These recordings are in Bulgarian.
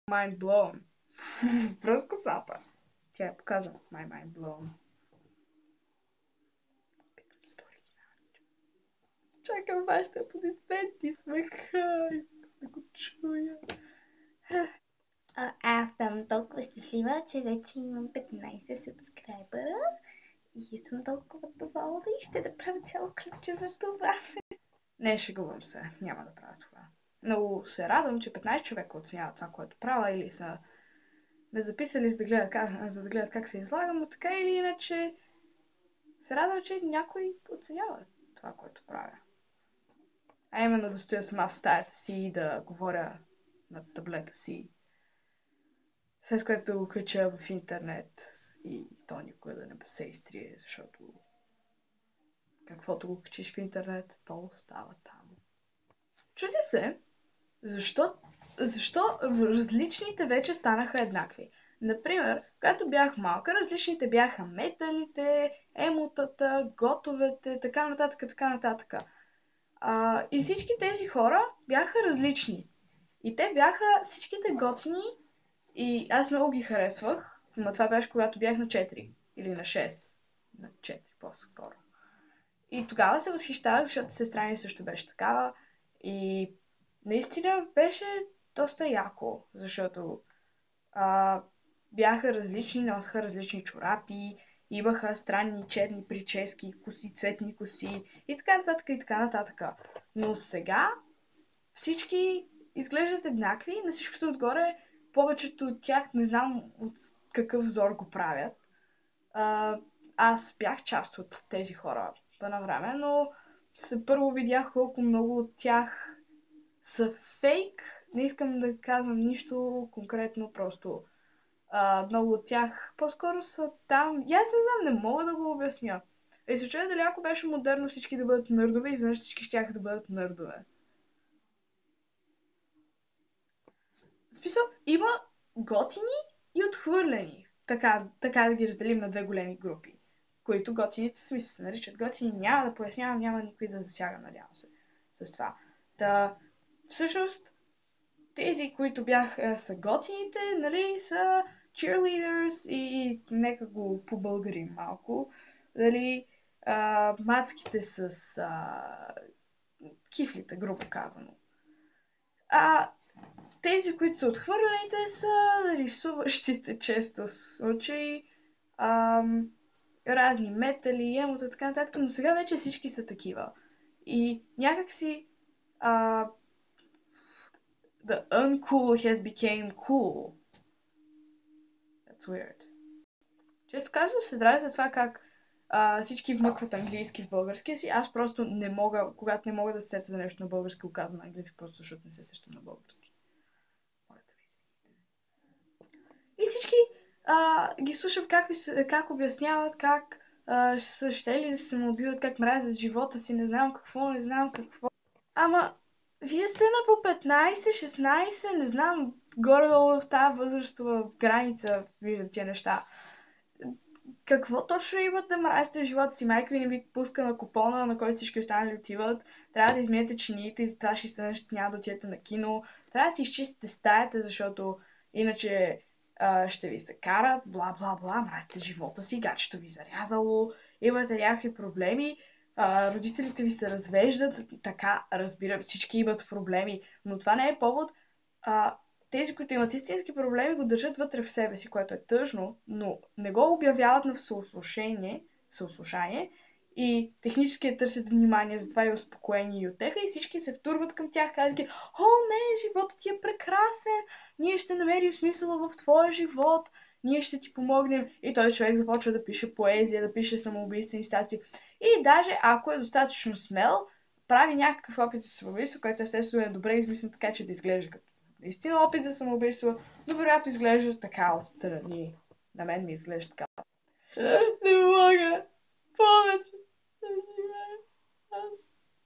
Mind blown. Просто косата. Тя е показана. My mind blown. Питам стори. Чакам вашите аплодисменти, смеха. Искам да го чуя. Аз съм толкова щастлива, че вече имам 15 сабскрайбъра и съм толкова доволна и ще да правя цяло клипче за това. Не, шегувам се. Няма да правя това. Много се радвам, че 15 човека оценяват това, което правя или са ме записали, за да гледат как се излагам, но така или иначе се радвам, че някой оценява това, което правя. А именно да стоя сама в стаята си и да говоря на таблета си, след което го кача в интернет и то никога да не се изтрие, защото каквото го качиш в интернет, то остава там. Чуди се, защо различните вече станаха еднакви. Например, когато бях малка, различните бяха металите, емотата, готовете, така нататък, така нататък. И всички тези хора бяха различни. И те бяха всичките готини и аз много ги харесвах, но това беше когато бях на 4 или на 6. На 4 по-скоро. И тогава се възхищавах, защото сестра ми също беше такава. И наистина беше доста яко, защото а, бяха различни, носеха различни чорапи, имаха странни черни прически, коси, цветни коси и така нататък и така нататък. Но сега всички изглеждат еднакви, на всичкото отгоре повечето от тях не знам от какъв взор го правят. А, аз бях част от тези хора по на време, но първо видях колко много от тях са фейк. Не искам да казвам нищо конкретно, просто много от тях по-скоро са там. И аз не знам, не мога да го обясня. И се чуя дали ако беше модерно всички да бъдат нърдове, изведнъж всички щяха да бъдат нърдове. В смисъл, има готини и отхвърлени. Така да ги разделим на две големи групи. Които готините се наричат готини. Няма да пояснявам, няма никой да засяга, надявам се, с това. Всъщност, тези, които са готините, нали, са cheerleaders и нека го побългарим малко. Дали, мацките с кифлите, грубо казано. А тези, които са отхвърлените, са рисуващите често случаи, разни метали, емота и така нататък, но сега вече всички са такива. И някакси а, the uncool has became cool. That's weird. Често казвам се дразня с това как всички вмъкват английски в българския си. Аз просто не мога, когато не мога да се сетя за нещо на български, го казвам на английски, просто защото не се сещам на български. Моля да ви извините. И всички ги слушам как обясняват, как са щели да се самоубиват, как мразят живота си, не знам какво, не знам какво. Ама, вие сте на по 15, 16, не знам, горе-долу в тази възрастова граница виждам тия неща. Какво точно имат да мразите живота си? Майка ви не ви пуска на купона, на който всички останали отиват. Трябва да измиете чиниите и затова ще няма да отидете на кино. Трябва да си изчистите стаята, защото иначе ще ви се карат, бла бла бла, мразите живота си, гачето ви зарязало, имате някакви проблеми, родителите ви се развеждат, така, разбира, всички имат проблеми, но това не е повод тези, които имат истински проблеми, го държат вътре в себе си, което е тъжно, но не го обявяват на всеослушание и технически търсят внимание, затова и успокоение и отеха и всички се втурват към тях, казвайки: "О, не, животът ти е прекрасен, ние ще намерим смисъла в твоя живот, ние ще ти помогнем." И този човек започва да пише поезия, да пише самоубийствени статии. И даже ако е достатъчно смел, прави някакъв опит за самоубийство, който естествено е добре измислен така, че да изглежда като наистина опит за самоубийство, но вероятно изглежда така отстрани. На мен ми изглежда така. Не мога повече да живея. Аз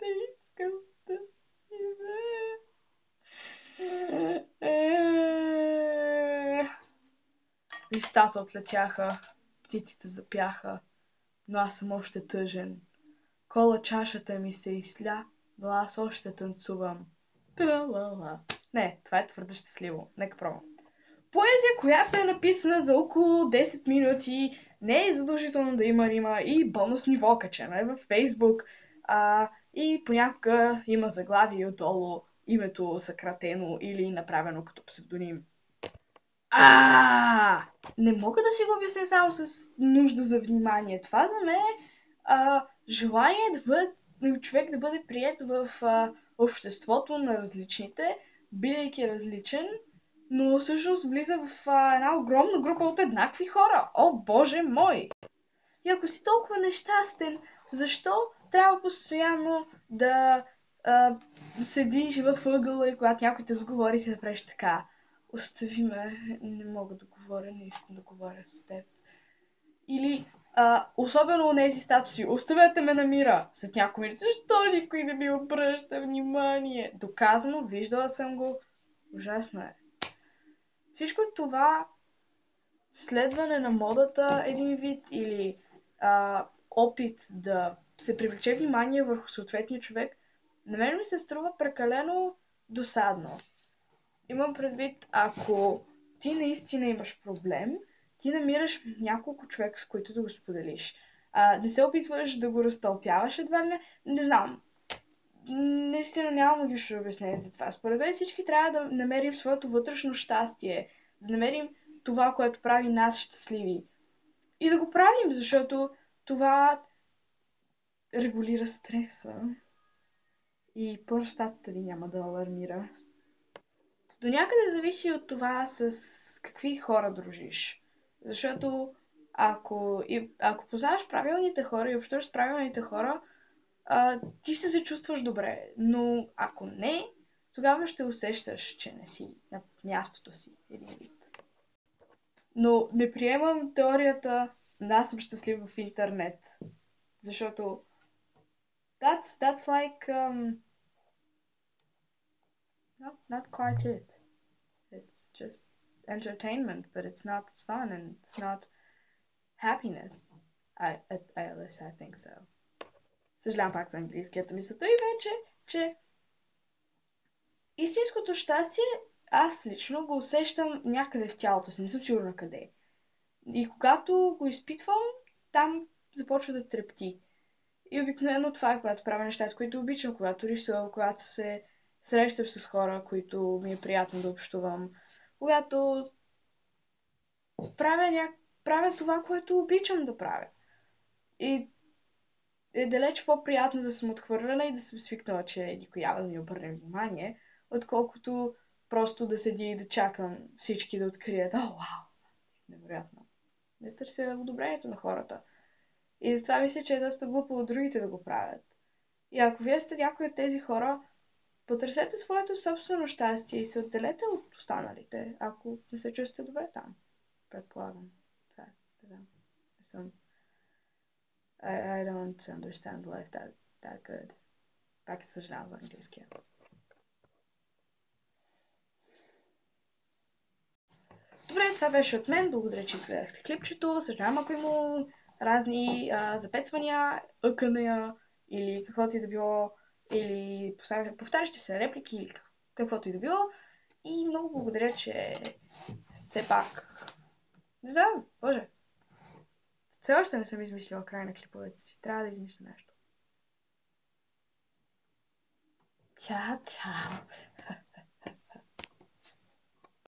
не искам да живея. Листата отлетяха, птиците запяха, но аз съм още тъжен. Кола чашата ми се изля, но аз още танцувам. Тра-ла-ла. Не, това е твърде щастливо. Нека пробвам. поезия, която е написана за около 10 минути, не е задължително да има рима и бонус ниво, качена е във Фейсбук. И понякога има заглавие отдолу, името съкратено или направено като псевдоним. Не мога да си го обясня само с нужда за внимание. Това за мен е желание човек да бъде приет в обществото на различните, бидейки различен, но всъщност влиза в една огромна група от еднакви хора. О, Боже мой! И ако си толкова нещастен, защо трябва постоянно да седиш в ъгъла и когато някой те сговори, да правиш така? Остави ме, не мога да говоря, не искам да говоря с теб. Или, особено у нези статуси, оставете ме на мира. След няколко минути, защо никой не ми обръща внимание? Доказано, виждала съм го. Ужасно е. Всичко това следване на модата един вид или опит да се привлече внимание върху съответния човек, на мен ми се струва прекалено досадно. Имам предвид, ако ти наистина имаш проблем, ти намираш няколко човека, с които да го споделиш. Не се опитваш да го разтълпяваш едва ли не знам. Наистина нямам логично обяснение за това. Според мен всички трябва да намерим своето вътрешно щастие, да намерим това, което прави нас щастливи. И да го правим, защото това регулира стреса. И простатата ви няма да алармира. До някъде зависи от това с какви хора дружиш. Защото ако познаваш правилните хора и общуваш с правилните хора, ти ще се чувстваш добре. Но ако не, тогава ще усещаш, че не си на мястото си един вид. Но не приемам теорията аз съм щастлив в интернет. Защото that's like not quite it. It's just entertainment, but it's not fun and it's not happiness. At least I think so. Съжалявам пак за английскията ми съто и вече, че истинското щастие аз лично го усещам някъде в тялото си, не съм сигурна къде. И когато го изпитвам, там започва да трепти. И обикновено това е, когато правя нещата, които обичам, когато рисувам, когато се срещам с хора, които ми е приятно да общувам, когато правя това, което обичам да правя. И е далеч по-приятно да съм отхвърлена и да съм свикнала, че никой няма да ми обърне внимание, отколкото просто да седя и да чакам всички да открият. О, вау! Невероятно. Не търся одобрението на хората. И затова мисля, че е доста глупо от другите да го правят. И ако вие сте някои от тези хора, потърсете своето собствено щастие и се отделете от останалите, ако не се чувствате добре там. Предполагам. Това е. Не съм. I don't understand life that good. Пак съжалявам за английския. Добре, това беше от мен. Благодаря, че изгледахте клипчето. Съжалявам, ако има разни запецвания, ъкания или каквото и да било, или повтарящи се реплики или каквото и да било. И много благодаря, че все пак... Не знам, боже. Все още не съм измислила край на клиповете си. Трябва да измисля нещо. Чао, чао.